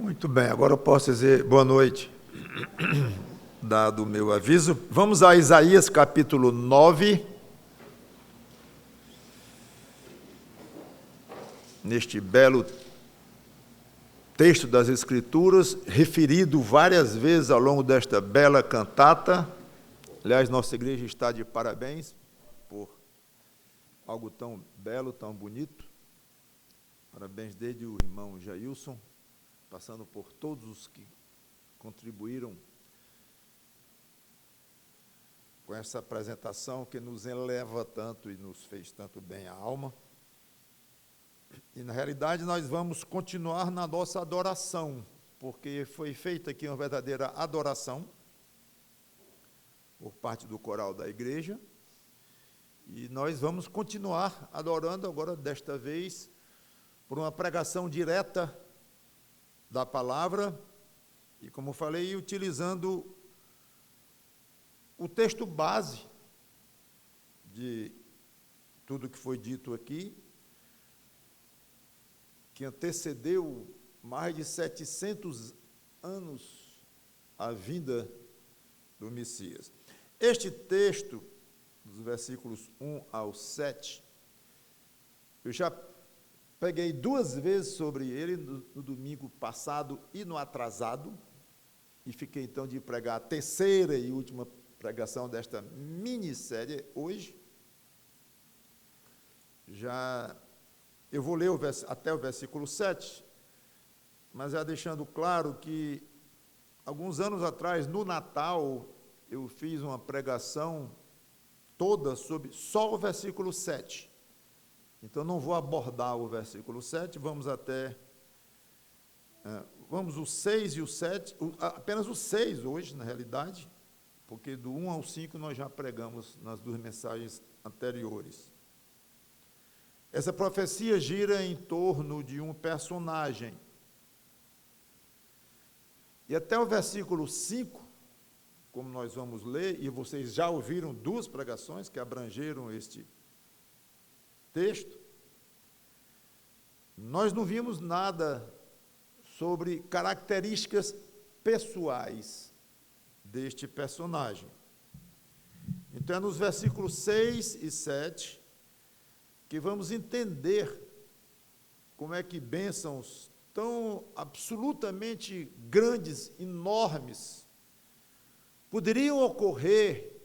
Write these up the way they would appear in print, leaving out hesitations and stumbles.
Muito bem, agora eu posso dizer boa noite, dado o meu aviso. Vamos a Isaías capítulo 9. Neste belo texto das Escrituras, referido várias vezes ao longo desta bela cantata. Aliás, nossa igreja está de parabéns por algo tão belo, tão bonito. Parabéns desde o irmão Jailson, passando por todos os que contribuíram com essa apresentação que nos eleva tanto e nos fez tanto bem à alma. E, na realidade, nós vamos continuar na nossa adoração, porque foi feita aqui uma verdadeira adoração por parte do coral da igreja, e nós vamos continuar adorando agora, desta vez, por uma pregação direta da palavra, e, como falei, utilizando o texto base de tudo que foi dito aqui, que antecedeu mais de 700 anos a vinda do Messias. Este texto, dos versículos 1 ao 7, eu já peguei 2 vezes sobre ele, no domingo passado e no atrasado, e fiquei então de pregar a terceira e última pregação desta minissérie hoje. Eu vou ler até o versículo 7, mas já deixando claro que, alguns anos atrás, no Natal, eu fiz uma pregação toda sobre só o versículo 7. Então, não vou abordar o versículo 7, vamos o 6 e o 7, apenas o 6 hoje, na realidade, porque do 1 ao 5 nós já pregamos nas 2 mensagens anteriores. Essa profecia gira em torno de um personagem. E até o versículo 5, como nós vamos ler, e vocês já ouviram 2 pregações que abrangeram este texto, nós não vimos nada sobre características pessoais deste personagem. Então, é nos versículos 6 e 7 que vamos entender como é que bênçãos tão absolutamente grandes, enormes, poderiam ocorrer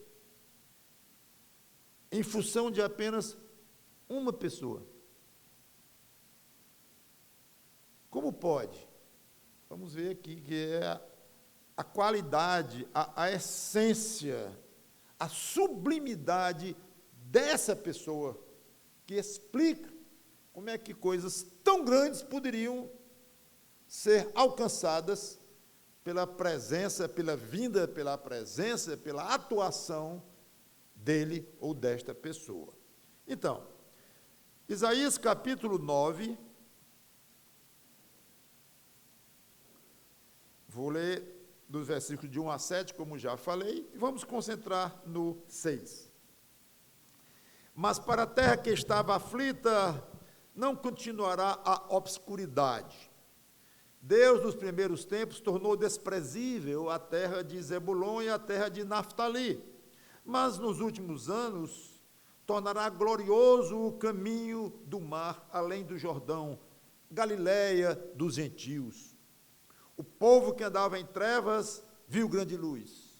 em função de apenas uma pessoa. Como pode? Vamos ver aqui que é a qualidade, a essência, a sublimidade dessa pessoa, que explica como é que coisas tão grandes poderiam ser alcançadas pela presença, pela vinda, pela presença, pela atuação dele ou desta pessoa. Então, Isaías capítulo 9, vou ler dos versículos de 1 a 7, como já falei, e vamos concentrar no 6. Mas para a terra que estava aflita, não continuará a obscuridade. Deus, nos primeiros tempos, tornou desprezível a terra de Zebulon e a terra de Naftali, mas nos últimos anos tornará glorioso o caminho do mar, além do Jordão, Galileia dos gentios. O povo que andava em trevas viu grande luz.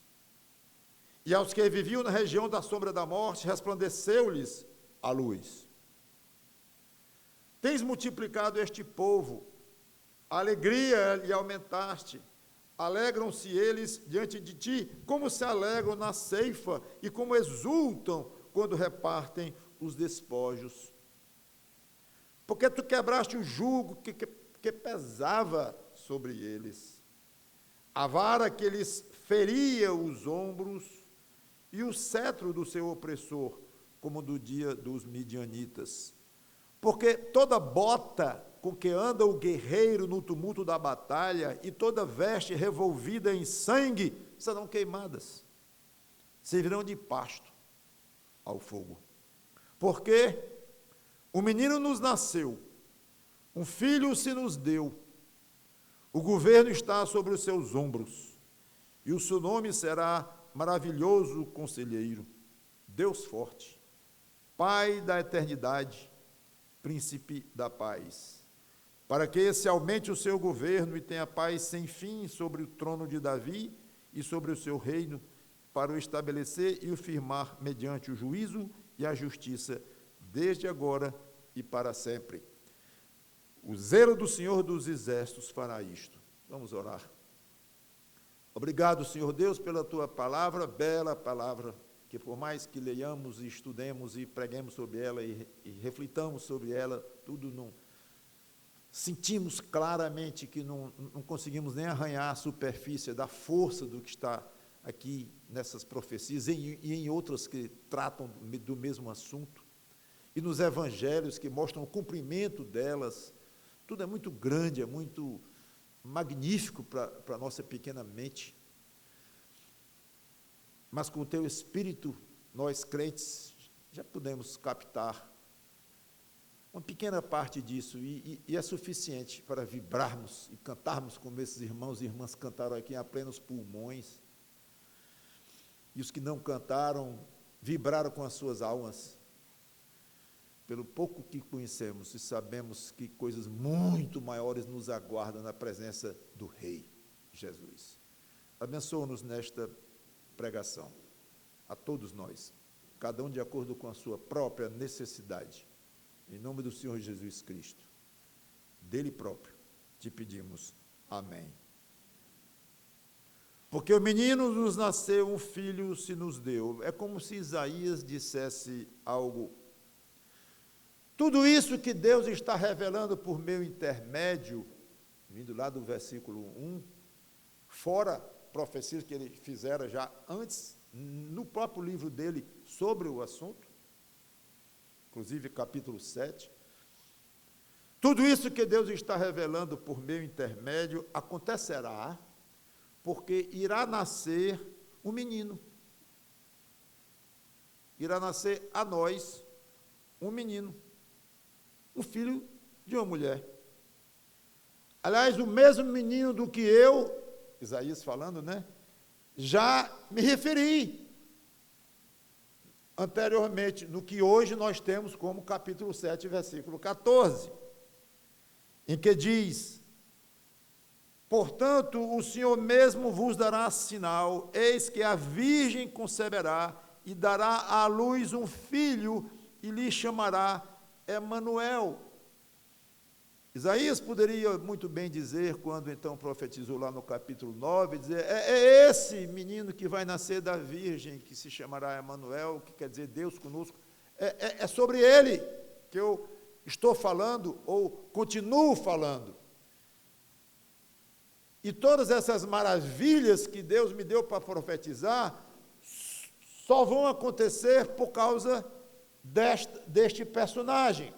E aos que viviam na região da sombra da morte, resplandeceu-lhes a luz. Tens multiplicado este povo, a alegria lhe aumentaste, alegram-se eles diante de ti, como se alegram na ceifa, e como exultam quando repartem os despojos. Porque tu quebraste o jugo que pesava sobre eles, a vara que lhes feria os ombros, e o cetro do seu opressor, como do dia dos midianitas. Porque toda bota com que anda o guerreiro no tumulto da batalha, e toda veste revolvida em sangue, serão queimadas, servirão de pasto ao fogo. Porque um menino nos nasceu, um filho se nos deu, O governo está sobre os seus ombros, e o seu nome será Maravilhoso Conselheiro, Deus Forte, Pai da Eternidade, Príncipe da Paz. Para que esse aumente o seu governo e tenha paz sem fim sobre o trono de Davi e sobre o seu reino, para o estabelecer e o firmar mediante o juízo e a justiça, desde agora e para sempre. O zelo do Senhor dos Exércitos fará isto. Vamos orar. Obrigado, Senhor Deus, pela tua palavra, bela palavra, que por mais que leiamos e estudemos e preguemos sobre ela e reflitamos sobre ela, tudo não sentimos claramente que não conseguimos nem arranhar a superfície da força do que está aqui nessas profecias e em outras que tratam do mesmo assunto, e nos evangelhos que mostram o cumprimento delas. Tudo é muito grande, é muito magnífico para a nossa pequena mente, mas com o teu Espírito, nós crentes já podemos captar uma pequena parte disso, e é suficiente para vibrarmos e cantarmos como esses irmãos e irmãs cantaram aqui a plenos pulmões, e os que não cantaram, vibraram com as suas almas. Pelo pouco que conhecemos e sabemos que coisas muito maiores nos aguardam na presença do Rei Jesus. Abençoa-nos nesta pregação, a todos nós, cada um de acordo com a sua própria necessidade. Em nome do Senhor Jesus Cristo, dele próprio, te pedimos. Amém. Porque o menino nos nasceu, um filho se nos deu. É como se Isaías dissesse algo. Tudo isso que Deus está revelando por meu intermédio, vindo lá do versículo 1, fora profecias que ele fizera já antes, no próprio livro dele, sobre o assunto, inclusive capítulo 7. Tudo isso que Deus está revelando por meu intermédio acontecerá, porque irá nascer um menino. Irá nascer a nós um menino, um filho de uma mulher. Aliás, o mesmo menino do que eu, Isaías falando, né, já me referi anteriormente, no que hoje nós temos como capítulo 7, versículo 14, em que diz: portanto, o Senhor mesmo vos dará sinal, eis que a virgem conceberá e dará à luz um filho e lhe chamará Emanuel. Isaías poderia muito bem dizer, quando então profetizou lá no capítulo 9, dizer, é esse menino que vai nascer da virgem, que se chamará Emanuel, que quer dizer Deus conosco, é sobre ele que eu estou falando, ou continuo falando. E todas essas maravilhas que Deus me deu para profetizar, só vão acontecer por causa deste personagem.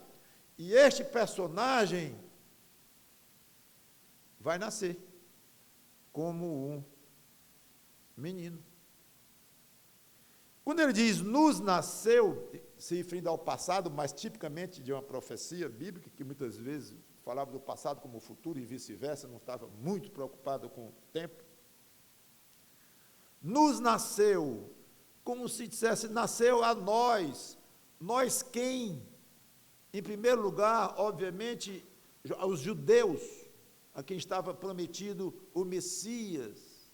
E este personagem vai nascer como um menino. Quando ele diz nos nasceu, se referindo ao passado, mas tipicamente de uma profecia bíblica, que muitas vezes falava do passado como futuro e vice-versa, não estava muito preocupado com o tempo. Nos nasceu, como se dissesse, nasceu a nós. Nós quem? Em primeiro lugar, obviamente, aos judeus, a quem estava prometido o Messias.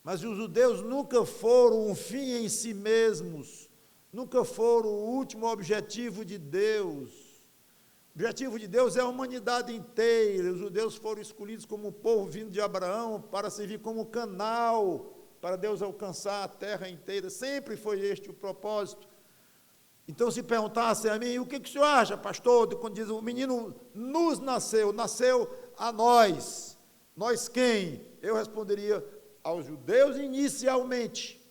Mas os judeus nunca foram um fim em si mesmos, nunca foram o último objetivo de Deus. O objetivo de Deus é a humanidade inteira. Os judeus foram escolhidos como um povo vindo de Abraão para servir como canal para Deus alcançar a terra inteira. Sempre foi este o propósito. Então, se perguntasse a mim, o que o senhor acha, pastor, quando diz o menino nos nasceu, nasceu a nós. Nós quem? Eu responderia aos judeus inicialmente,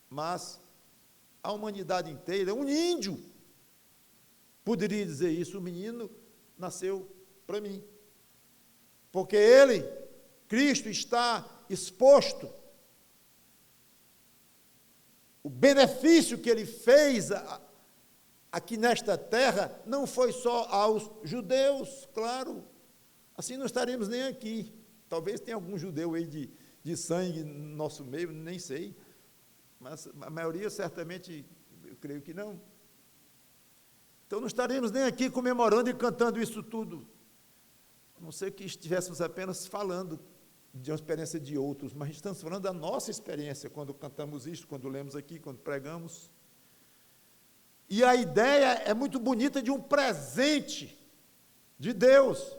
mas a humanidade inteira. Um índio poderia dizer isso, o menino nasceu para mim. Porque ele, Cristo, está exposto. O benefício que ele fez aqui nesta terra não foi só aos judeus, claro, assim não estaríamos nem aqui. Talvez tenha algum judeu aí de sangue no nosso meio, nem sei, mas a maioria certamente, eu creio que não. Então não estaremos nem aqui comemorando e cantando isso tudo, a não ser que estivéssemos apenas falando de uma experiência de outros, mas estamos falando da nossa experiência quando cantamos isto, quando lemos aqui, quando pregamos. E a ideia é muito bonita de um presente de Deus.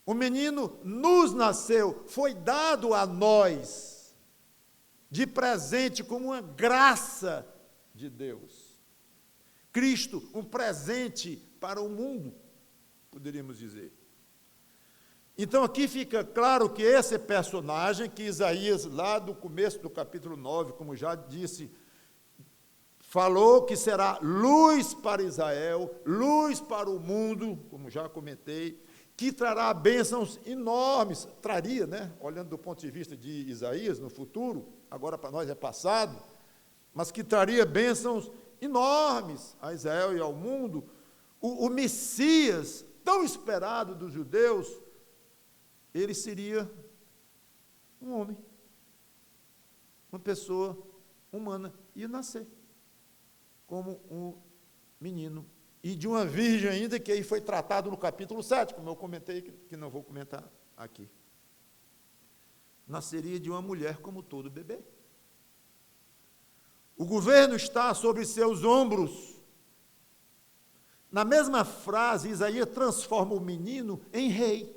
O menino nos nasceu, foi dado a nós, de presente, como uma graça de Deus. Cristo, um presente para o mundo, poderíamos dizer. Então, aqui fica claro que esse personagem, que Isaías, lá do começo do capítulo 9, como já disse, falou que será luz para Israel, luz para o mundo, como já comentei, que trará bênçãos enormes, traria, né? Olhando do ponto de vista de Isaías, no futuro, agora para nós é passado, mas que traria bênçãos enormes a Israel e ao mundo. O Messias, tão esperado dos judeus, ele seria um homem, uma pessoa humana, ia nascer como um menino, e de uma virgem ainda, que aí foi tratado no capítulo 7, como eu comentei, que não vou comentar aqui. Nasceria de uma mulher como todo bebê. O governo está sobre seus ombros. Na mesma frase, Isaías transforma o menino em rei.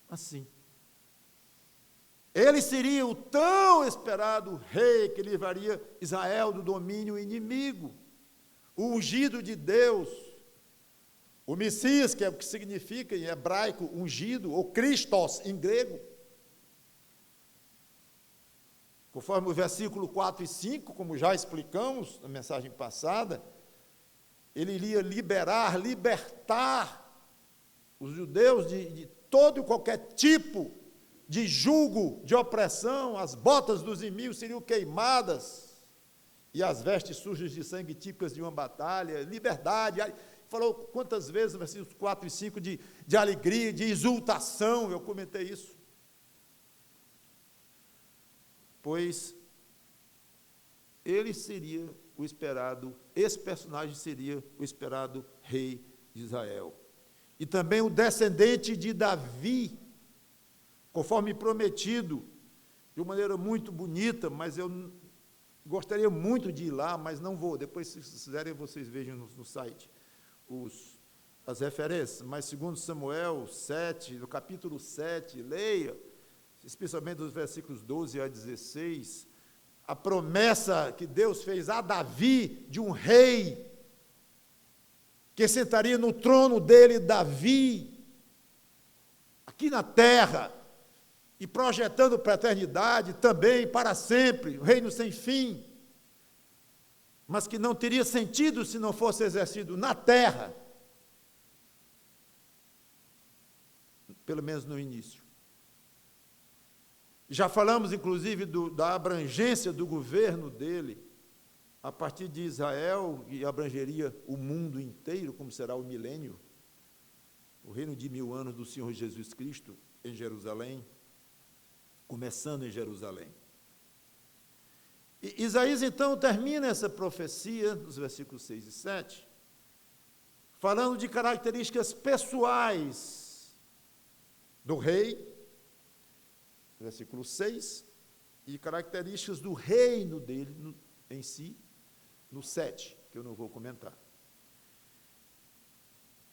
Assim. Ele seria o tão esperado rei que livraria Israel do domínio inimigo. O ungido de Deus, o Messias, que é o que significa em hebraico ungido, ou Christos em grego. Conforme o versículo 4 e 5, como já explicamos na mensagem passada, ele iria libertar os judeus de todo e qualquer tipo de jugo, de opressão. As botas dos inimigos seriam queimadas, e as vestes sujas de sangue típicas de uma batalha, liberdade. Falou quantas vezes, versículos 4 e 5, de alegria, de exultação, eu comentei isso. Pois ele seria o esperado, esse personagem seria o esperado rei de Israel. E também o descendente de Davi, conforme prometido, de uma maneira muito bonita, mas eu gostaria muito de ir lá, mas não vou. Depois, se quiserem, vocês vejam no site as referências. Mas segundo Samuel 7, no capítulo 7, leia, especialmente dos versículos 12 a 16, a promessa que Deus fez a Davi de um rei, que sentaria no trono dele, Davi, aqui na terra, e projetando para a eternidade, também para sempre, o reino sem fim, mas que não teria sentido se não fosse exercido na terra, pelo menos no início. Já falamos, inclusive, da abrangência do governo dele, a partir de Israel, e abrangeria o mundo inteiro, como será o milênio, o reino de 1000 anos do Senhor Jesus Cristo em Jerusalém, começando em Jerusalém. E Isaías, então, termina essa profecia, nos versículos 6 e 7, falando de características pessoais do rei, versículo 6, e características do reino dele em si, no 7, que eu não vou comentar.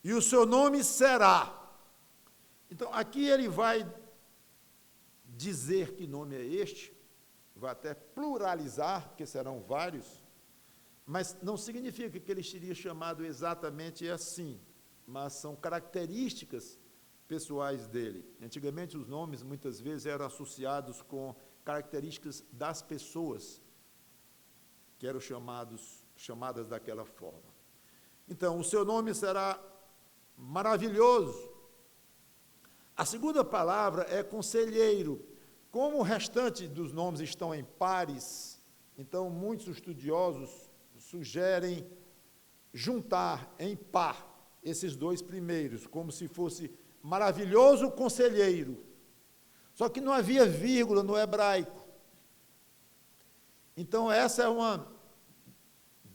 E o seu nome será. Então, aqui ele vai dizer que nome é este, vai até pluralizar, porque serão vários, mas não significa que ele seria chamado exatamente assim, mas são características pessoais dele. Antigamente, os nomes, muitas vezes, eram associados com características das pessoas, que eram chamadas daquela forma. Então, o seu nome será maravilhoso. A segunda palavra é conselheiro. Como o restante dos nomes estão em pares, então muitos estudiosos sugerem juntar em par esses dois primeiros, como se fosse maravilhoso conselheiro, Só que não havia vírgula no hebraico. Então, essa é uma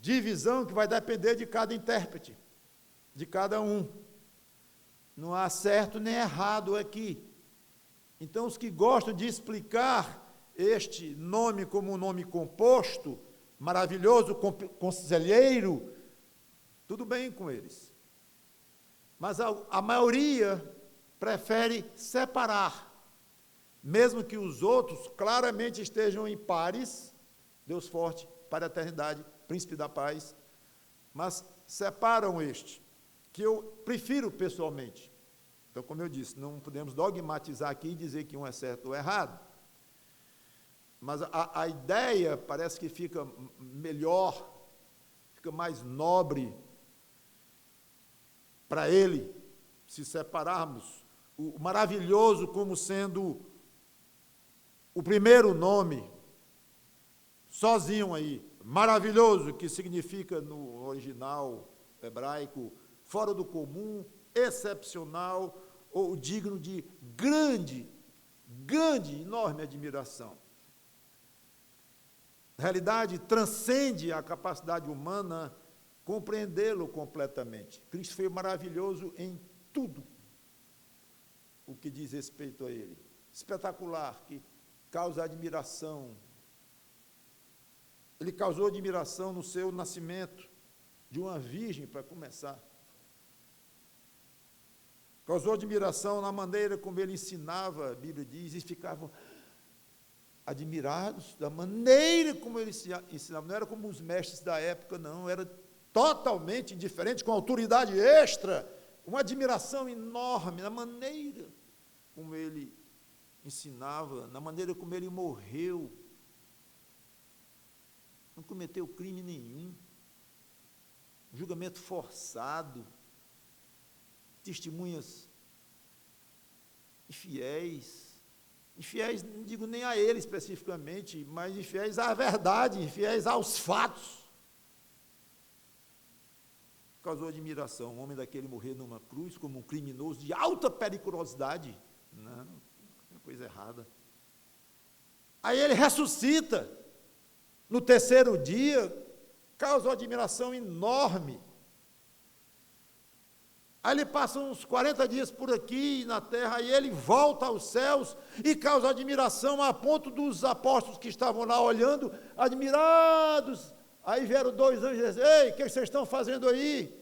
divisão que vai depender de cada intérprete, de cada um. Não há certo nem errado aqui. Então, os que gostam de explicar este nome como um nome composto, maravilhoso, conselheiro, tudo bem com eles. Mas a maioria prefere separar, mesmo que os outros claramente estejam em pares, Deus forte, para a eternidade, príncipe da paz, mas separam este, que eu prefiro pessoalmente. Então, como eu disse, não podemos dogmatizar aqui e dizer que um é certo ou errado, mas a ideia parece que fica melhor, fica mais nobre para ele, se separarmos o maravilhoso como sendo o primeiro nome, sozinho aí, maravilhoso, que significa no original hebraico, fora do comum, excepcional, ou digno de grande, enorme admiração. Na realidade, transcende a capacidade humana compreendê-lo completamente. Cristo foi maravilhoso em tudo o que diz respeito a ele. Espetacular, que causa admiração. Ele causou admiração no seu nascimento, de uma virgem, para começar. Causou admiração na maneira como ele ensinava, a Bíblia diz, e ficavam admirados da maneira como ele ensinava. Não era como os mestres da época, não, era totalmente diferente, com autoridade extra, uma admiração enorme na maneira como ele ensinava, na maneira como ele morreu. Não cometeu crime nenhum, julgamento forçado, testemunhas infiéis, não digo nem a ele especificamente, mas infiéis à verdade, infiéis aos fatos. Causou admiração, um homem daquele morrer numa cruz como um criminoso de alta periculosidade. Não, é coisa errada. Aí ele ressuscita no terceiro dia, causou admiração enorme. Aí ele passa uns 40 dias por aqui na terra, aí ele volta aos céus e causa admiração a ponto dos apóstolos que estavam lá olhando, admirados. Aí vieram dois anjos e disseram: ei, o que vocês estão fazendo aí?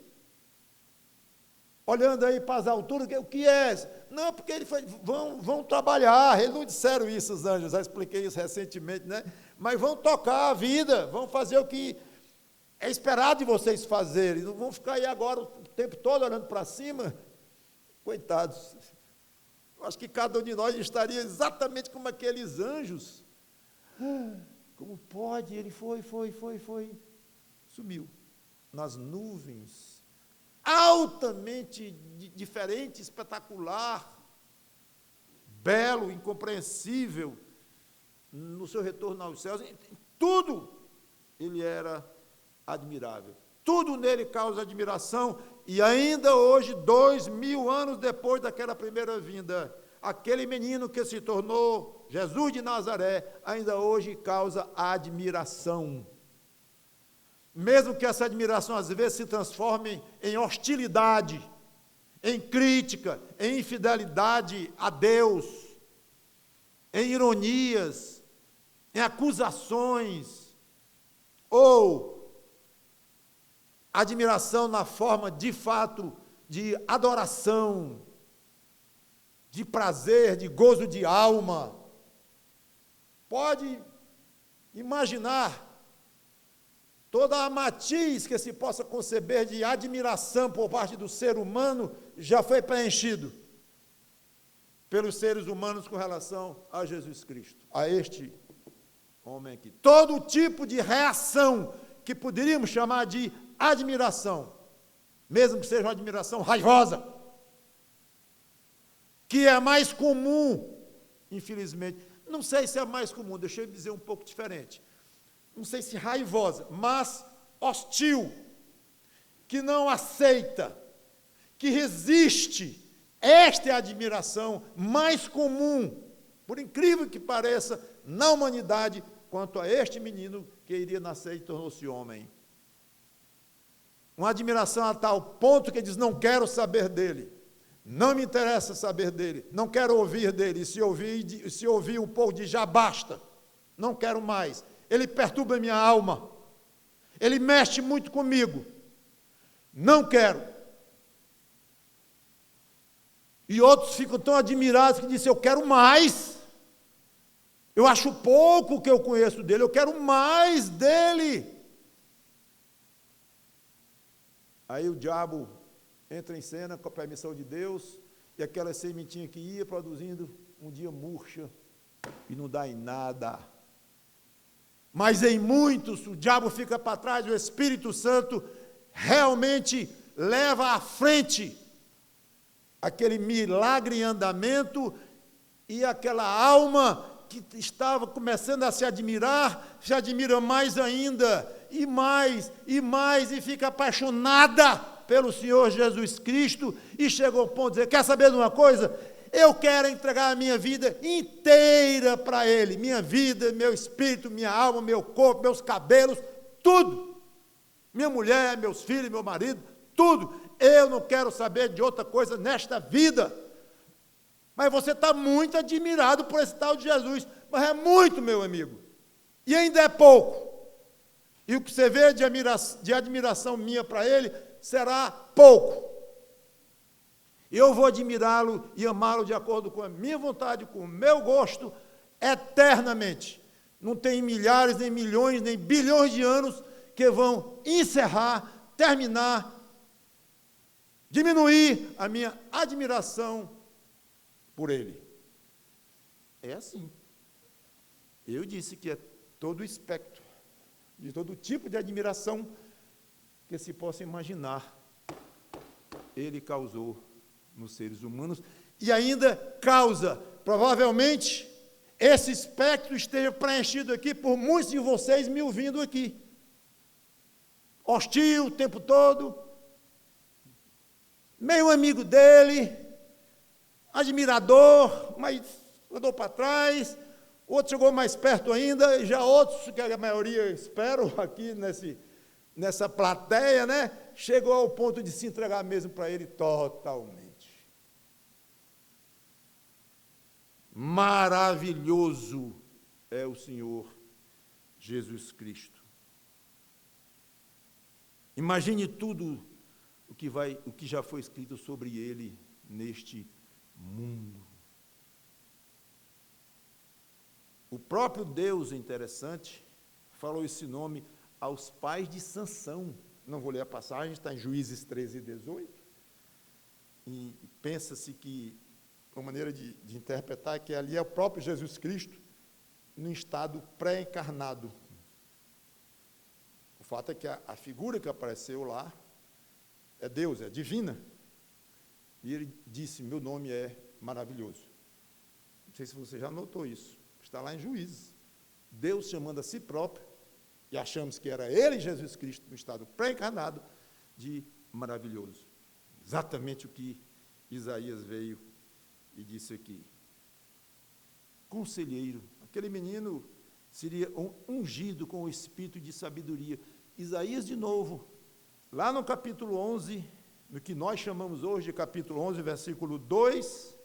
Olhando aí para as alturas, o que é? Não, porque ele foi, vão trabalhar. Eles não disseram isso, os anjos, já expliquei isso recentemente, né? Mas vão tocar a vida, vão fazer o que é esperado de vocês fazerem, não vão ficar aí agora o tempo todo olhando para cima. Coitados, eu acho que cada um de nós estaria exatamente como aqueles anjos. Como pode? Ele foi, sumiu nas nuvens, altamente diferente, espetacular, belo, incompreensível, no seu retorno aos céus, em tudo ele era admirável. Tudo nele causa admiração, e ainda hoje, 2000 anos depois daquela primeira vinda, aquele menino que se tornou Jesus de Nazaré, ainda hoje causa admiração. Mesmo que essa admiração às vezes se transforme em hostilidade, em crítica, em infidelidade a Deus, em ironias, em acusações, ou admiração na forma, de fato, de adoração, de prazer, de gozo de alma. Pode imaginar toda a matiz que se possa conceber de admiração por parte do ser humano já foi preenchido pelos seres humanos com relação a Jesus Cristo, a este homem aqui. Todo tipo de reação que poderíamos chamar de admiração, mesmo que seja uma admiração raivosa, que é mais comum, infelizmente. Não sei se é mais comum, deixa eu dizer um pouco diferente. Não sei se raivosa, mas hostil, que não aceita, que resiste. Esta é a admiração mais comum por incrível que pareça, na humanidade, quanto a este menino que iria nascer e tornou-se homem. Uma admiração a tal ponto que diz, não quero saber dele, não me interessa saber dele, não quero ouvir dele, e se ouvir um pouco de já basta, não quero mais, ele perturba a minha alma, ele mexe muito comigo, não quero. E outros ficam tão admirados que dizem, eu quero mais, eu acho pouco o que eu conheço dele, eu quero mais dele. Aí o diabo entra em cena com a permissão de Deus, e aquela sementinha que ia produzindo, um dia murcha, e não dá em nada. Mas em muitos, o diabo fica para trás, o Espírito Santo realmente leva à frente aquele milagre em andamento, e aquela alma que estava começando a se admirar, se admira mais ainda, e mais, e fica apaixonada pelo Senhor Jesus Cristo, e chegou ao ponto de dizer, quer saber de uma coisa? Eu quero entregar a minha vida inteira para Ele, minha vida, meu espírito, minha alma, meu corpo, meus cabelos, tudo, minha mulher, meus filhos, meu marido, tudo, eu não quero saber de outra coisa nesta vida. Mas você está muito admirado por esse tal de Jesus, mas é muito, meu amigo, e ainda é pouco. E o que você vê de admiração minha para ele, será pouco. Eu vou admirá-lo e amá-lo de acordo com a minha vontade, com o meu gosto, eternamente. Não tem milhares, nem milhões, nem bilhões de anos que vão encerrar, terminar, diminuir a minha admiração por ele. É assim. Eu disse que é todo o espectro, de todo tipo de admiração que se possa imaginar, ele causou nos seres humanos, e ainda causa, provavelmente, esse espectro esteja preenchido aqui por muitos de vocês me ouvindo aqui. Hostil o tempo todo, meio amigo dele, admirador, mas andou para trás, outro chegou mais perto ainda, já outros, que a maioria, espero, aqui nessa plateia, né, chegou ao ponto de se entregar mesmo para ele totalmente. Maravilhoso é o Senhor Jesus Cristo. Imagine tudo o que já foi escrito sobre ele neste mundo. O próprio Deus, é interessante, falou esse nome aos pais de Sansão. Não vou ler a passagem, está em Juízes 13 e 18. E pensa-se que, uma maneira de interpretar, é que ali é o próprio Jesus Cristo, no estado pré-encarnado. O fato é que a figura que apareceu lá é Deus, é divina. E ele disse, meu nome é maravilhoso. Não sei se você já notou isso. Está lá em Juízes. Deus chamando a si próprio, e achamos que era ele, Jesus Cristo, no estado pré-encarnado, de maravilhoso. Exatamente o que Isaías veio e disse aqui. Conselheiro, aquele menino seria ungido com o espírito de sabedoria. Isaías, de novo, lá no capítulo 11, no que nós chamamos hoje de capítulo 11, versículo 2,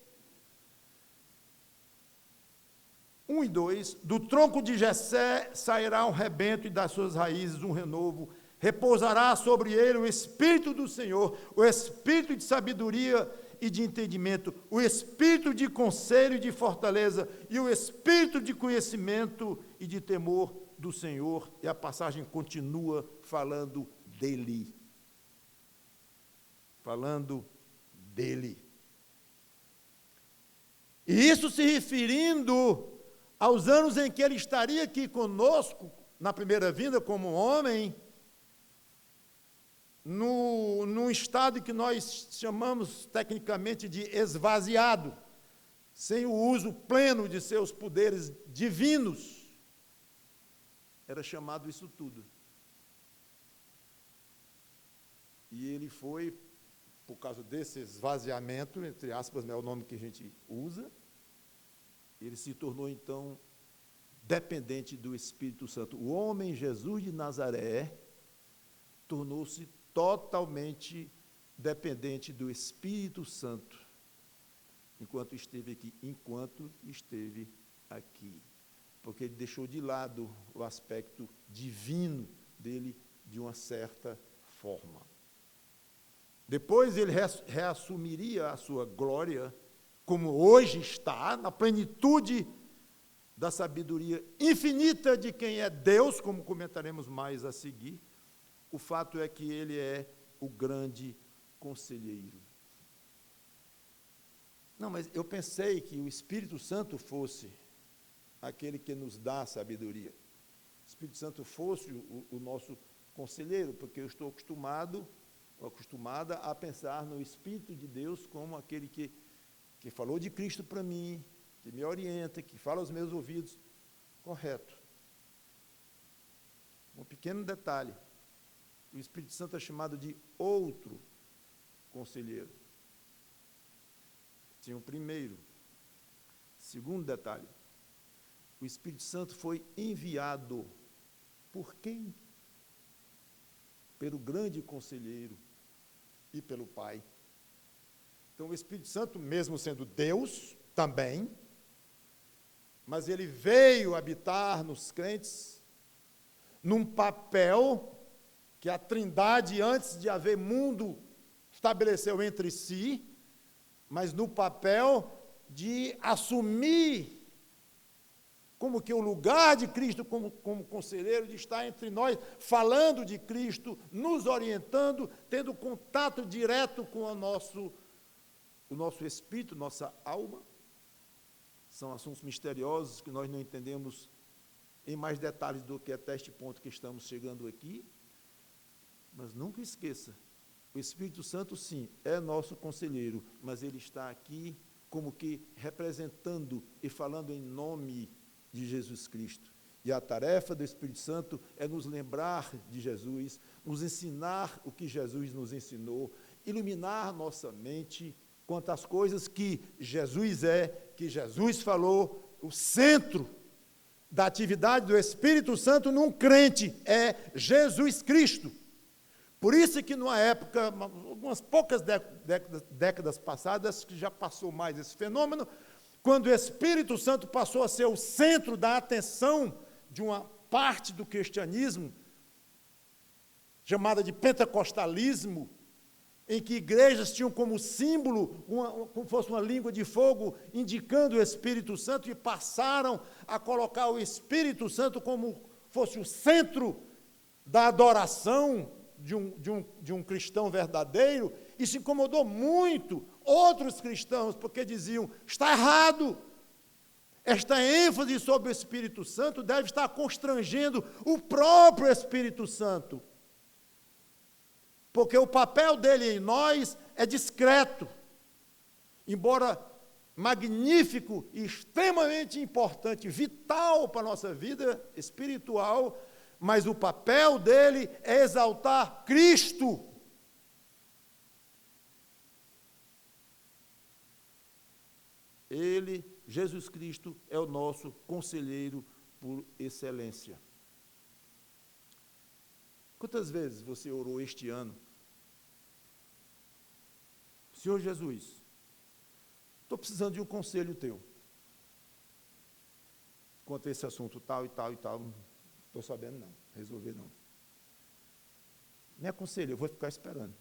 1 e 2, do tronco de Jessé sairá um rebento e das suas raízes um renovo, repousará sobre ele o Espírito do Senhor, o Espírito de sabedoria e de entendimento, o Espírito de conselho e de fortaleza, e o Espírito de conhecimento e de temor do Senhor. E a passagem continua falando dele. Falando dele. E isso se referindo aos anos em que ele estaria aqui conosco, na primeira vinda, como homem, num estado que nós chamamos tecnicamente de esvaziado, sem o uso pleno de seus poderes divinos. Era chamado isso tudo. E ele foi, por causa desse esvaziamento, entre aspas, não é o nome que a gente usa, ele se tornou, então, dependente do Espírito Santo. O homem Jesus de Nazaré tornou-se totalmente dependente do Espírito Santo enquanto esteve aqui. Porque ele deixou de lado o aspecto divino dele de uma certa forma. Depois ele reassumiria a sua glória, como hoje está, na plenitude da sabedoria infinita de quem é Deus, como comentaremos mais a seguir. O fato é que ele é o grande conselheiro. Não, mas eu pensei que o Espírito Santo fosse aquele que nos dá a sabedoria. O Espírito Santo fosse o nosso conselheiro, porque eu estou acostumada a pensar no Espírito de Deus como aquele que falou de Cristo para mim, que me orienta, que fala aos meus ouvidos. Correto. Um pequeno detalhe. O Espírito Santo é chamado de outro conselheiro. Tinha o primeiro. Segundo detalhe. O Espírito Santo foi enviado por quem? Pelo grande conselheiro e pelo Pai. Então, o Espírito Santo, mesmo sendo Deus, também, mas ele veio habitar nos crentes num papel que a Trindade, antes de haver mundo, estabeleceu entre si, mas no papel de assumir como que o lugar de Cristo como conselheiro, de estar entre nós, falando de Cristo, nos orientando, tendo contato direto com o nosso espírito, nossa alma. São assuntos misteriosos que nós não entendemos em mais detalhes do que até este ponto que estamos chegando aqui. Mas nunca esqueça, o Espírito Santo, sim, é nosso conselheiro, mas ele está aqui como que representando e falando em nome de Jesus Cristo. E a tarefa do Espírito Santo é nos lembrar de Jesus, nos ensinar o que Jesus nos ensinou, iluminar nossa mente quanto às coisas que Jesus é, que Jesus falou. O centro da atividade do Espírito Santo num crente é Jesus Cristo. Por isso que numa época, umas poucas décadas passadas, que já passou mais esse fenômeno, quando o Espírito Santo passou a ser o centro da atenção de uma parte do cristianismo, chamada de pentecostalismo, em que igrejas tinham como símbolo, como fosse uma língua de fogo, indicando o Espírito Santo, e passaram a colocar o Espírito Santo como fosse o centro da adoração de um cristão verdadeiro. Isso incomodou muito outros cristãos, porque diziam, está errado. Esta ênfase sobre o Espírito Santo deve estar constrangendo o próprio Espírito Santo, porque o papel dele em nós é discreto, embora magnífico e extremamente importante, vital para a nossa vida espiritual, mas o papel dele é exaltar Cristo. Ele, Jesus Cristo, é o nosso conselheiro por excelência. Quantas vezes você orou este ano? Senhor Jesus, estou precisando de um conselho teu. Quanto a esse assunto tal e tal e tal, não estou sabendo não, resolver não. Me aconselha, eu vou ficar esperando.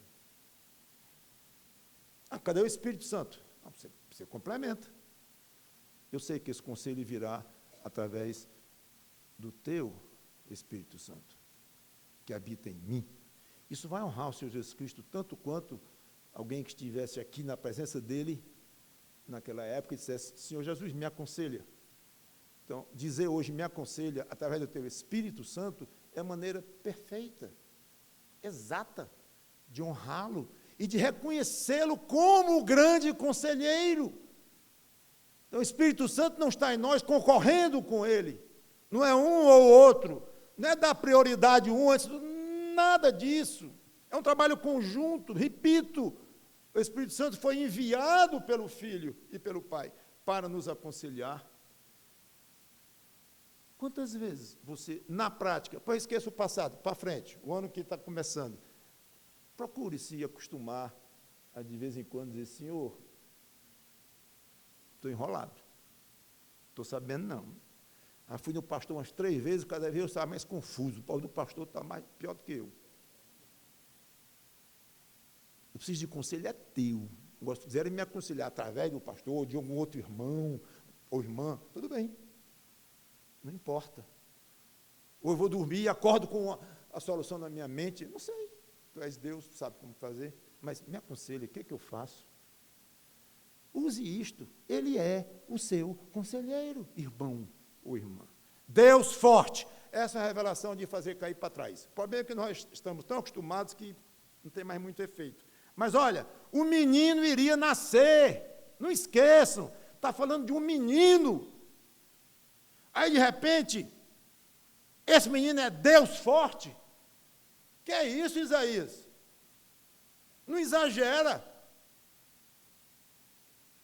Cadê o Espírito Santo? Você complementa. Eu sei que esse conselho virá através do teu Espírito Santo, que habita em mim. Isso vai honrar o Senhor Jesus Cristo tanto quanto alguém que estivesse aqui na presença dele, naquela época, e dissesse, Senhor Jesus, me aconselha. Então, dizer hoje, me aconselha, através do teu Espírito Santo, é a maneira perfeita, exata, de honrá-lo e de reconhecê-lo como o grande conselheiro. Então, o Espírito Santo não está em nós concorrendo com ele, não é um ou outro, não é dar prioridade um antes, nada disso. É um trabalho conjunto, repito, o Espírito Santo foi enviado pelo Filho e pelo Pai para nos aconselhar, Quantas vezes você, na prática, esqueça o passado, para frente, o ano que está começando, procure se acostumar a de vez em quando dizer, Senhor, estou enrolado, estou sabendo não. Aí fui no pastor umas 3 vezes, cada vez eu estava mais confuso, o pobre do pastor está mais pior do que eu. Eu preciso de conselho, é teu. Se quiserem me aconselhar através do pastor, ou de algum outro irmão, ou irmã, tudo bem. Não importa. Ou eu vou dormir e acordo com a solução na minha mente. Não sei, tu és Deus, tu sabe como fazer. Mas me aconselhe, o que eu faço? Use isto, ele é o seu conselheiro, irmão ou irmã. Deus forte, essa é a revelação de fazer cair para trás. O problema é que nós estamos tão acostumados que não tem mais muito efeito. Mas olha, o menino iria nascer, não esqueçam, está falando de um menino. Aí, de repente, esse menino é Deus forte. Que é isso, Isaías? Não exagera.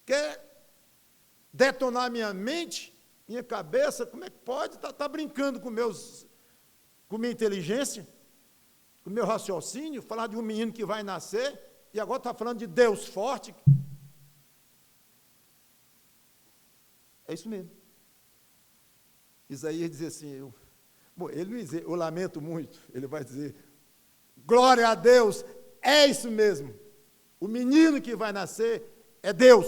Quer detonar minha mente, minha cabeça? Como é que pode? Está brincando com minha inteligência, com meu raciocínio, falar de um menino que vai nascer, e agora está falando de Deus forte. É isso mesmo. Isaías diz assim, ele não diz, eu lamento muito, ele vai dizer, glória a Deus, é isso mesmo. O menino que vai nascer é Deus.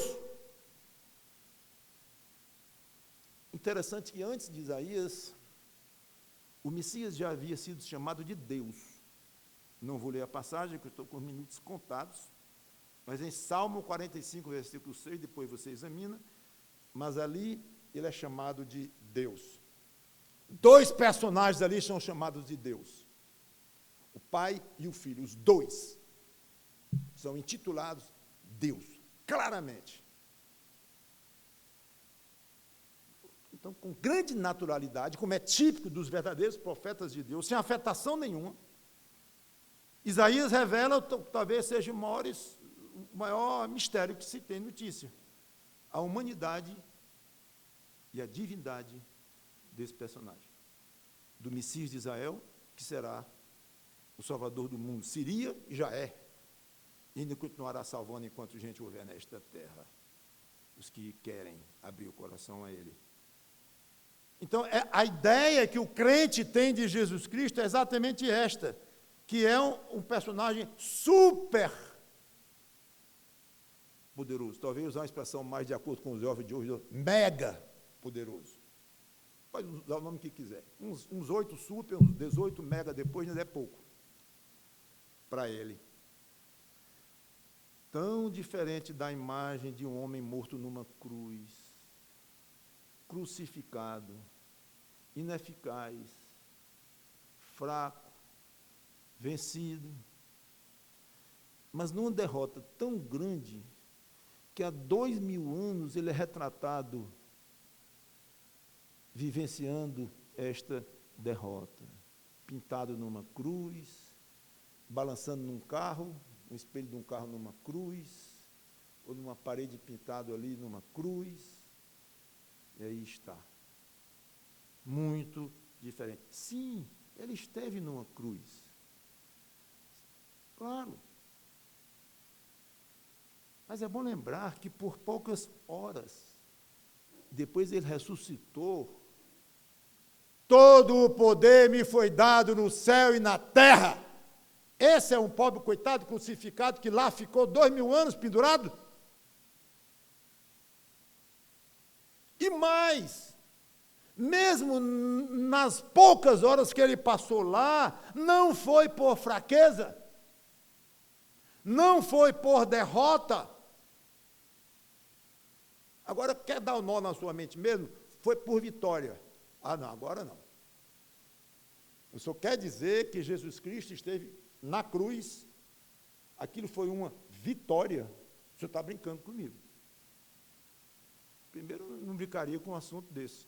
Interessante que antes de Isaías, o Messias já havia sido chamado de Deus. Não vou ler a passagem, porque eu estou com os minutos contados, mas em Salmo 45, versículo 6, depois você examina, mas ali ele é chamado de Deus. 2 personagens ali são chamados de Deus. O pai e o filho, os 2 são intitulados Deus, claramente. Então, com grande naturalidade, como é típico dos verdadeiros profetas de Deus, sem afetação nenhuma, Isaías revela, talvez seja o maior mistério que se tem notícia, a humanidade e a divindade desse personagem, do Messias de Israel, que será o Salvador do mundo. Seria e já é, e ainda continuará salvando enquanto gente houver nesta terra, os que querem abrir o coração a Ele. Então, a ideia que o crente tem de Jesus Cristo é exatamente esta, que é um personagem super poderoso. Talvez usar uma expressão mais de acordo com os jovens de hoje, mega poderoso. Pode usar o nome que quiser. Uns 8 super, uns 18 mega depois, ainda é pouco para ele. Tão diferente da imagem de um homem morto numa cruz, crucificado, ineficaz, fraco, vencido, mas numa derrota tão grande que há 2000 anos ele é retratado vivenciando esta derrota, pintado numa cruz, balançando num carro, no espelho de um carro numa cruz, ou numa parede pintado ali numa cruz, e aí está. Muito diferente. Sim, ele esteve numa cruz. Claro. Mas é bom lembrar que por poucas horas, depois ele ressuscitou, todo o poder me foi dado no céu e na terra. Esse é um pobre coitado crucificado que lá ficou 2000 anos pendurado. E mais, mesmo nas poucas horas que ele passou lá, não foi por fraqueza, não foi por derrota. Agora, quer dar um nó na sua mente mesmo? Foi por vitória. Ah, não, agora não. O senhor quer dizer que Jesus Cristo esteve na cruz, aquilo foi uma vitória? O senhor está brincando comigo. Primeiro, eu não brincaria com um assunto desse.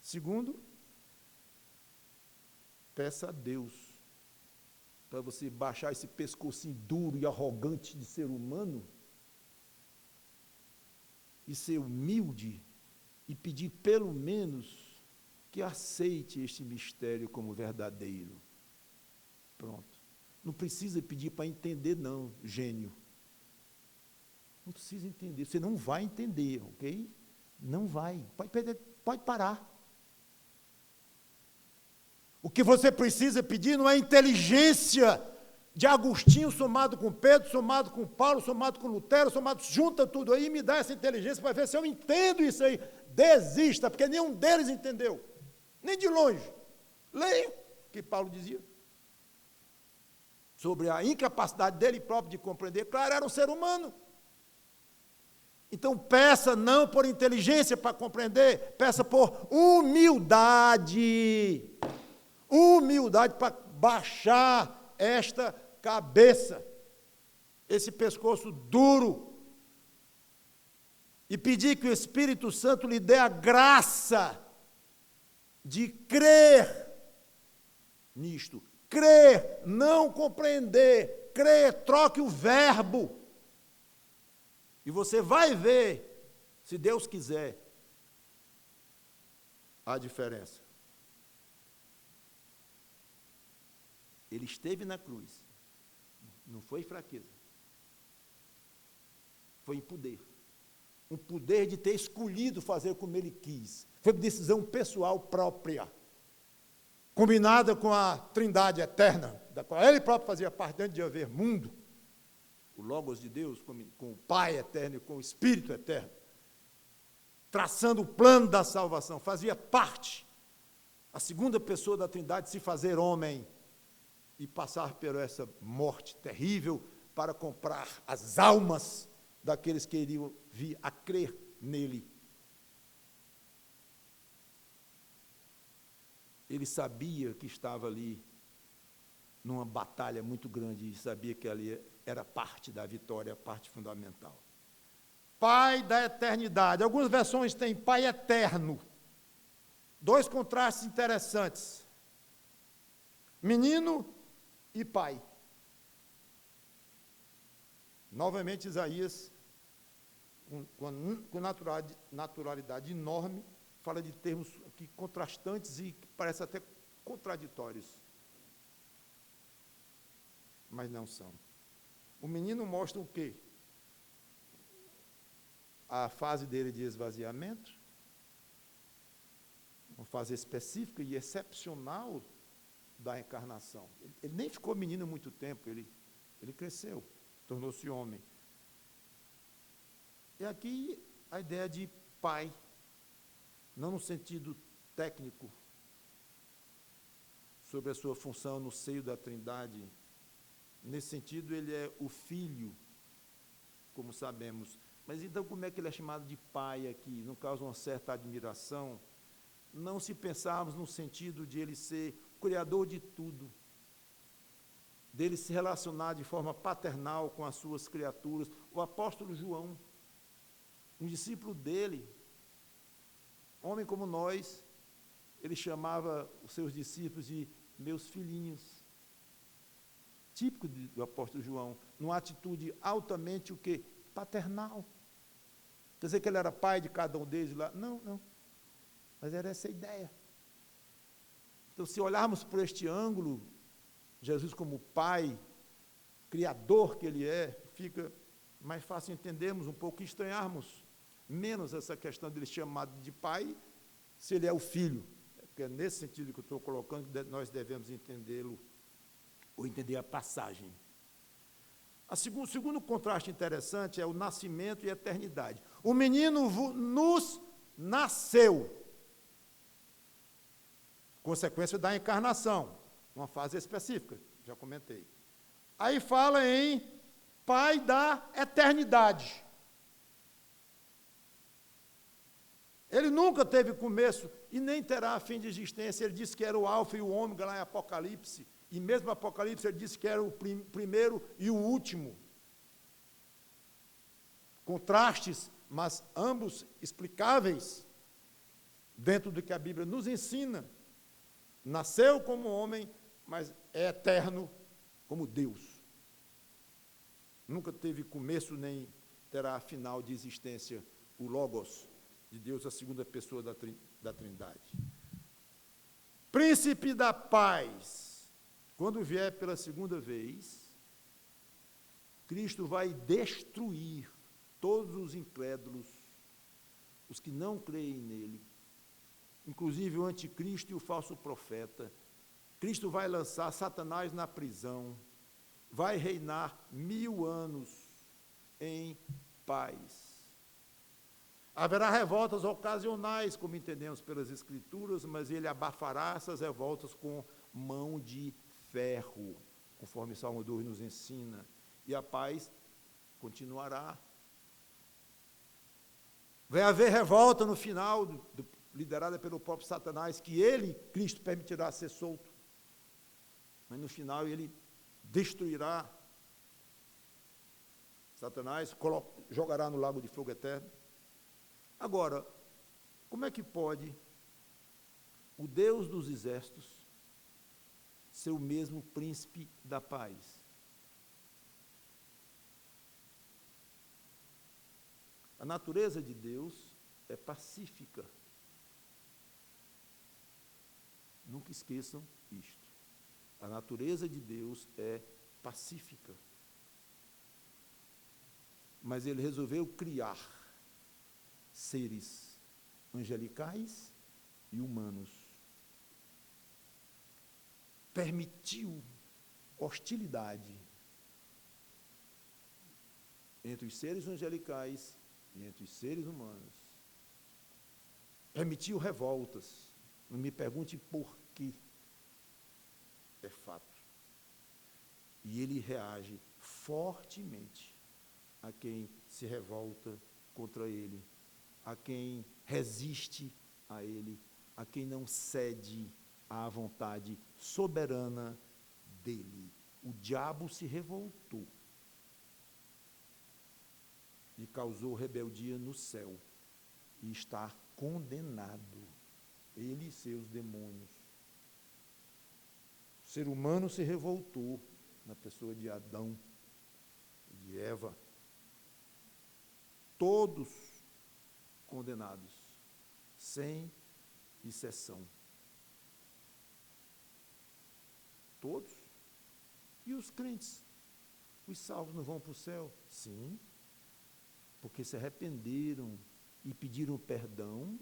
Segundo, peça a Deus para você baixar esse pescocinho duro e arrogante de ser humano e ser humilde e pedir, pelo menos, que aceite este mistério como verdadeiro. Pronto. Não precisa pedir para entender, não, gênio. Não precisa entender. Você não vai entender, ok? Não vai. Pode parar. O que você precisa pedir não é inteligência de Agostinho somado com Pedro, somado com Paulo, somado com Lutero, junta tudo aí e me dá essa inteligência para ver se eu entendo isso aí. Desista, porque nenhum deles entendeu, nem de longe. Leia o que Paulo dizia sobre a incapacidade dele próprio de compreender. Claro, era um ser humano. Então, peça não por inteligência para compreender, peça por humildade. Humildade para baixar esta cabeça, esse pescoço duro, e pedir que o Espírito Santo lhe dê a graça de crer nisto. Crer, não compreender. Crer, troque o verbo. E você vai ver, se Deus quiser, a diferença. Ele esteve na cruz. Não foi fraqueza. Foi em poder. Um poder de ter escolhido fazer como ele quis. Foi decisão pessoal própria. Combinada com a Trindade eterna, da qual ele próprio fazia parte antes de haver mundo. O Logos de Deus, com o Pai eterno e com o Espírito eterno. Traçando o plano da salvação. Fazia parte. A segunda pessoa da Trindade se fazer homem e passar por essa morte terrível para comprar as almas daqueles que iriam vir a crer nele. Ele sabia que estava ali numa batalha muito grande e sabia que ali era parte da vitória, parte fundamental. Pai da eternidade. Algumas versões têm Pai eterno. Dois contrastes interessantes. Menino e pai. Novamente, Isaías, com naturalidade enorme, fala de termos aqui contrastantes e que parecem até contraditórios. Mas não são. O menino mostra o quê? A fase dele de esvaziamento, uma fase específica e excepcional da encarnação. Ele nem ficou menino muito tempo, ele cresceu, tornou-se homem. E aqui a ideia de pai, não no sentido técnico, sobre a sua função no seio da Trindade. Nesse sentido, ele é o filho, como sabemos. Mas então, como é que ele é chamado de pai aqui? Não causa uma certa admiração? Não se pensarmos no sentido de ele ser criador de tudo, dele se relacionar de forma paternal com as suas criaturas. O apóstolo João, um discípulo dele, homem como nós, ele chamava os seus discípulos de meus filhinhos. Típico do apóstolo João, numa atitude altamente o quê? Paternal. Quer dizer que ele era pai de cada um deles lá? Não. Mas era essa a ideia. Então, se olharmos por este ângulo, Jesus como pai, criador que ele é, fica mais fácil entendermos um pouco e estranharmos menos essa questão dele chamado de pai, se ele é o filho. Porque é nesse sentido que eu estou colocando que nós devemos entendê-lo, ou entender a passagem. O segundo contraste interessante é o nascimento e a eternidade. O menino nos nasceu. Consequência da encarnação, uma fase específica, já comentei. Aí fala em Pai da eternidade. Ele nunca teve começo e nem terá fim de existência. Ele disse que era o alfa e o ômega lá em Apocalipse. E mesmo em Apocalipse ele disse que era o primeiro e o último. Contrastes, mas ambos explicáveis dentro do que a Bíblia nos ensina. Nasceu como homem, mas é eterno como Deus. Nunca teve começo nem terá final de existência o Logos. de Deus, a segunda pessoa da Trindade. Príncipe da paz, quando vier pela segunda vez, Cristo vai destruir todos os incrédulos, os que não creem nele, inclusive o anticristo e o falso profeta. Cristo vai lançar Satanás na prisão, vai reinar 1000 anos em paz. Haverá revoltas ocasionais, como entendemos pelas Escrituras, mas ele abafará essas revoltas com mão de ferro, conforme Salmo 2 nos ensina, e a paz continuará. Vai haver revolta no final, liderada pelo próprio Satanás, que ele, Cristo, permitirá ser solto. Mas no final ele destruirá Satanás, jogará no lago de fogo eterno. Agora, como é que pode o Deus dos exércitos ser o mesmo príncipe da paz? A natureza de Deus é pacífica. Nunca esqueçam isto. A natureza de Deus é pacífica. Mas ele resolveu criar seres angelicais e humanos. Permitiu hostilidade entre os seres angelicais e entre os seres humanos. Permitiu revoltas. Não me pergunte por quê. É fato. E ele reage fortemente a quem se revolta contra ele, a quem resiste a ele, a quem não cede à vontade soberana dele. O diabo se revoltou e causou rebeldia no céu e está condenado, ele e seus demônios. O ser humano se revoltou na pessoa de Adão e de Eva, todos condenados, sem exceção. Todos. E os crentes? Os salvos não vão para o céu? Sim, porque se arrependeram e pediram perdão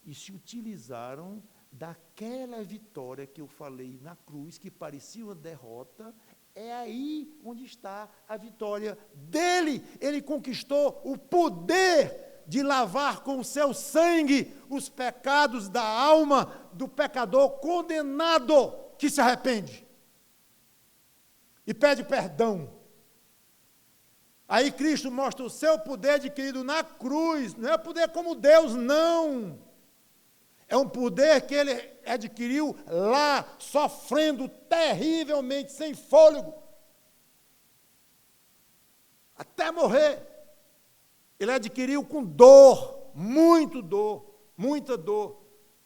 e se utilizaram daquela vitória que eu falei na cruz, que parecia uma derrota. É aí onde está a vitória dele. Ele conquistou o poder de lavar com o seu sangue os pecados da alma do pecador condenado que se arrepende e pede perdão. Aí Cristo mostra o seu poder adquirido na cruz. Não é poder como Deus, não. É um poder que ele adquiriu lá, sofrendo terrivelmente, sem fôlego, até morrer. Ele adquiriu com dor, muita dor,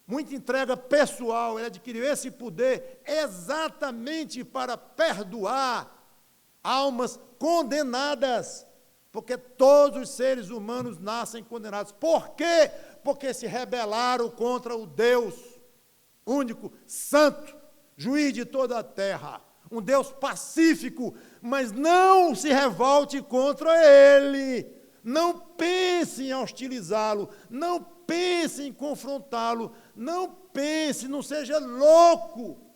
muita entrega pessoal. Ele adquiriu esse poder exatamente para perdoar almas condenadas, porque todos os seres humanos nascem condenados. Por quê? Porque se rebelaram contra o Deus único, santo, juiz de toda a terra, um Deus pacífico, mas não se revolte contra ele, não pense em hostilizá-lo, não pense em confrontá-lo, não pense, não seja louco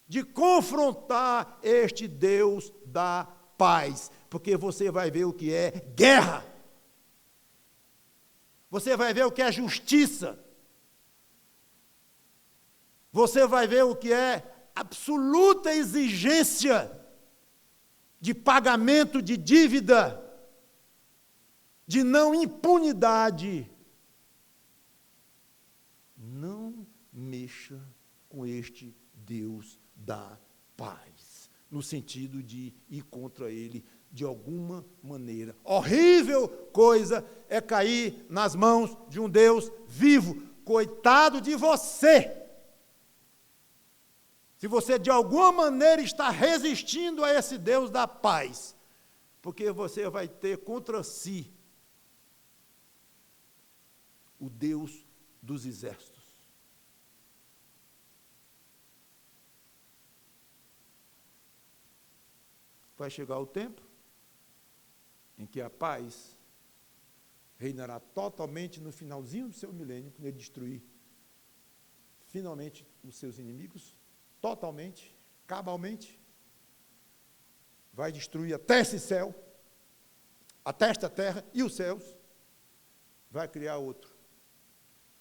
de confrontar este Deus da paz, porque você vai ver o que é guerra. Você vai ver o que é justiça. Você vai ver o que é absoluta exigência de pagamento de dívida, de não impunidade. Não mexa com este Deus da paz, no sentido de ir contra ele de alguma maneira. Horrível coisa é cair nas mãos de um Deus vivo. Coitado de você, se você de alguma maneira está resistindo a esse Deus da paz, porque você vai ter contra si o Deus dos exércitos. Vai chegar o tempo em que a paz reinará totalmente no finalzinho do seu milênio, quando ele destruir finalmente os seus inimigos, totalmente, cabalmente, vai destruir até esse céu, até esta terra e os céus, vai criar outro.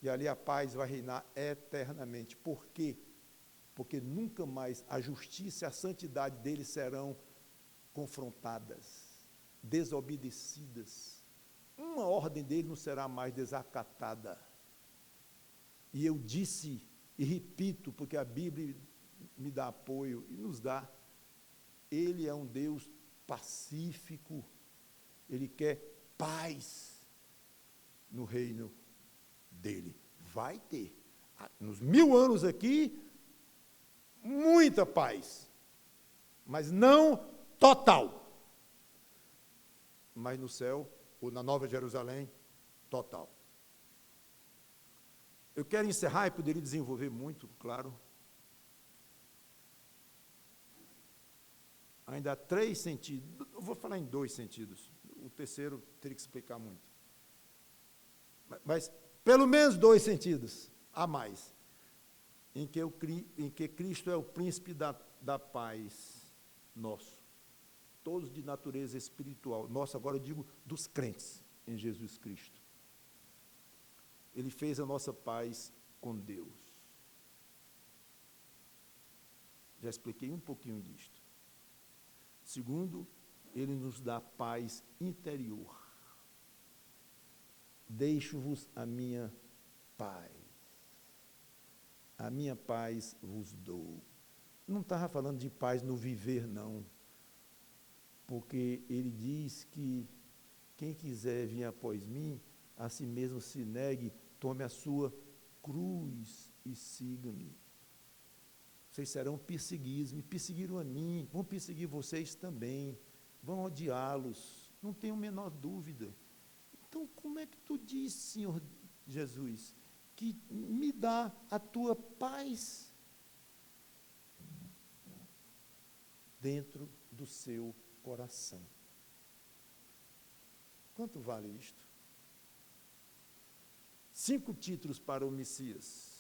E ali a paz vai reinar eternamente. Por quê? Porque nunca mais a justiça e a santidade dele serão confrontadas, desobedecidas. Uma ordem dele não será mais desacatada. E eu disse e repito, porque a Bíblia me dá apoio e nos dá, ele é um Deus pacífico, ele quer paz no reino dele. Vai ter, nos 1000 anos aqui, muita paz, mas não total. Mas no céu, ou na Nova Jerusalém, total. Eu quero encerrar e poderia desenvolver muito, claro. Ainda há 3 sentidos, eu vou falar em 2 sentidos, o terceiro teria que explicar muito. Mas pelo menos 2 sentidos, a mais, em que Cristo é o príncipe da paz nosso, todos de natureza espiritual, nosso agora eu digo dos crentes em Jesus Cristo. Ele fez a nossa paz com Deus. Já expliquei um pouquinho disto. Segundo, ele nos dá paz interior. Deixo-vos a minha paz. A minha paz vos dou. Não estava falando de paz no viver, não. Porque ele diz que quem quiser vir após mim, a si mesmo se negue, tome a sua cruz e siga-me. Vocês serão perseguidos, me perseguiram a mim, vão perseguir vocês também, vão odiá-los, não tenho a menor dúvida. Então, como é que tu diz, Senhor Jesus, que me dá a tua paz dentro do seu coração? Quanto vale isto? 5 títulos para o Messias.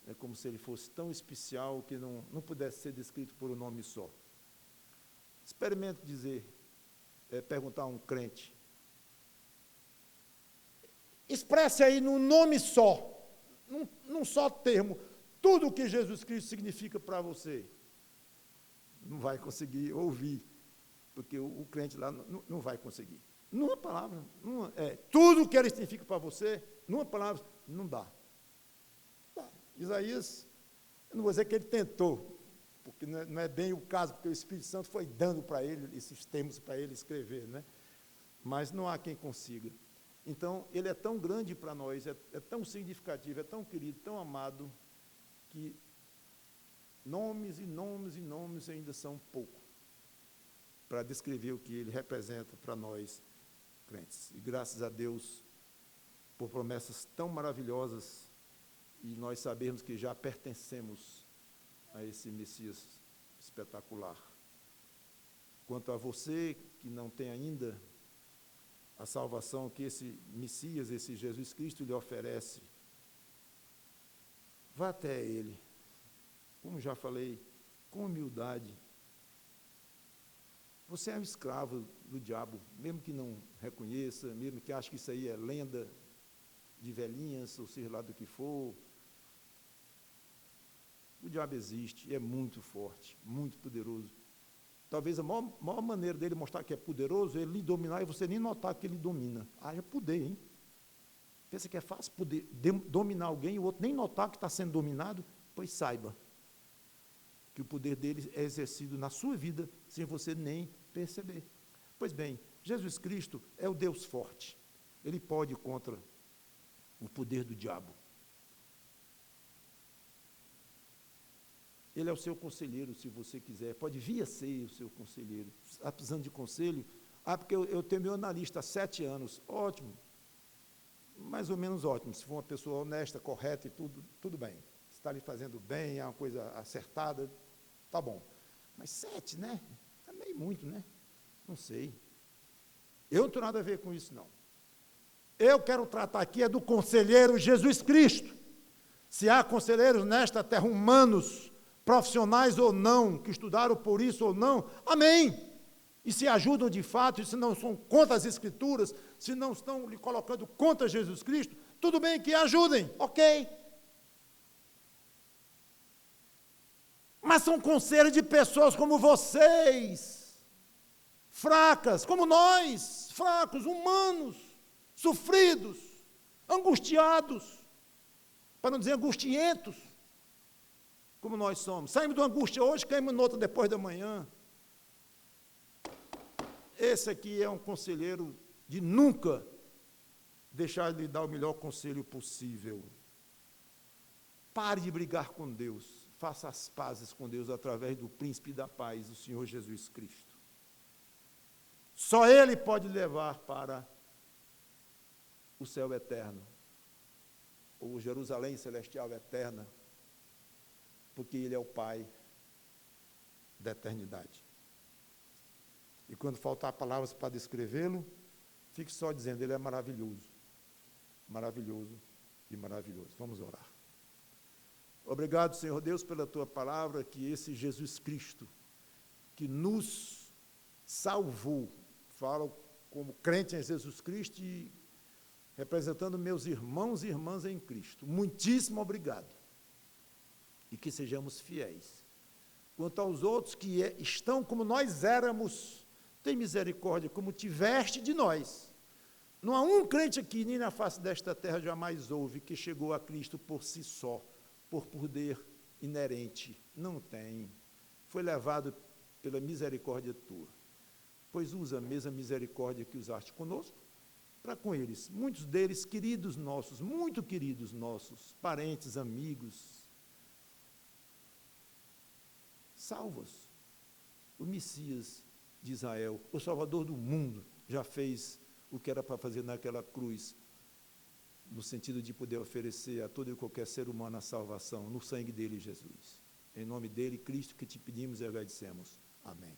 É como se ele fosse tão especial que não pudesse ser descrito por um nome só. Experimente dizer, perguntar a um crente. Expresse aí num nome só, num só termo, tudo o que Jesus Cristo significa para você. Não vai conseguir ouvir, porque o crente lá não vai conseguir. Numa palavra, tudo o que ele significa para você, numa palavra, não dá. Isaías, eu não vou dizer que ele tentou, porque não é bem o caso, porque o Espírito Santo foi dando para ele esses termos para ele escrever, né? Mas não há quem consiga. Então, ele é tão grande para nós, é tão significativo, é tão querido, tão amado, que nomes e nomes e nomes ainda são pouco para descrever o que ele representa para nós, crentes. E graças a Deus por promessas tão maravilhosas, e nós sabemos que já pertencemos a esse Messias espetacular. Quanto a você que não tem ainda a salvação que esse Messias, esse Jesus Cristo lhe oferece, vá até Ele, como já falei, com humildade. Você é um escravo do diabo, mesmo que não reconheça, mesmo que ache que isso aí é lenda de velhinhas, ou seja lá do que for. O diabo existe, é muito forte, muito poderoso. Talvez a maior maneira dele mostrar que é poderoso é ele lhe dominar e você nem notar que ele domina. Haja poder, hein? Pensa que é fácil poder dominar alguém e o outro nem notar que está sendo dominado? Pois saiba que o poder dele é exercido na sua vida sem você nem perceber. Pois bem, Jesus Cristo é o Deus forte. Ele pode contra o poder do diabo. Ele é o seu conselheiro, se você quiser. Pode vir a ser o seu conselheiro. Está precisando de conselho? Porque eu tenho meu analista há 7 anos. Ótimo. mais ou menos ótimo. Se for uma pessoa honesta, correta e tudo bem. Se está lhe fazendo bem, é uma coisa acertada, tá bom. Mas 7, né? É meio muito, né? Não sei. Eu não tenho nada a ver com isso, não. Eu quero tratar aqui é do conselheiro Jesus Cristo. Se há conselheiros nesta terra, humanos, profissionais ou não, que estudaram por isso ou não, amém. E se ajudam de fato, e se não são contra as Escrituras, se não estão lhe colocando contra Jesus Cristo, tudo bem que ajudem, ok. Mas são conselhos de pessoas como vocês, fracas, como nós, fracos, humanos, sofridos, angustiados, para não dizer angustientos, como nós somos. Saímos de uma angústia hoje, caímos noutra depois da manhã. Esse aqui é um conselheiro de nunca deixar de lhe dar o melhor conselho possível. Pare de brigar com Deus. Faça as pazes com Deus através do príncipe da paz, o Senhor Jesus Cristo. Só Ele pode levar para o céu eterno, ou Jerusalém celestial eterna, porque Ele é o Pai da eternidade. E quando faltar palavras para descrevê-lo, fique só dizendo, Ele é maravilhoso, maravilhoso e maravilhoso. Vamos orar. Obrigado, Senhor Deus, pela Tua palavra, que esse Jesus Cristo, que nos salvou, falo como crente em Jesus Cristo e representando meus irmãos e irmãs em Cristo. Muitíssimo obrigado. E que sejamos fiéis. Quanto aos outros que estão como nós éramos, tem misericórdia, como tiveste de nós. Não há um crente aqui, nem na face desta terra jamais houve, que chegou a Cristo por si só, por poder inerente. Não tem. Foi levado pela misericórdia tua. Pois usa a mesma misericórdia que usaste conosco, para com eles, muitos deles queridos nossos, muito queridos nossos, parentes, amigos. Salva-os. O Messias de Israel, o Salvador do mundo, já fez o que era para fazer naquela cruz, no sentido de poder oferecer a todo e qualquer ser humano a salvação, no sangue dele, Jesus. Em nome dele, Cristo, que te pedimos e agradecemos. Amém.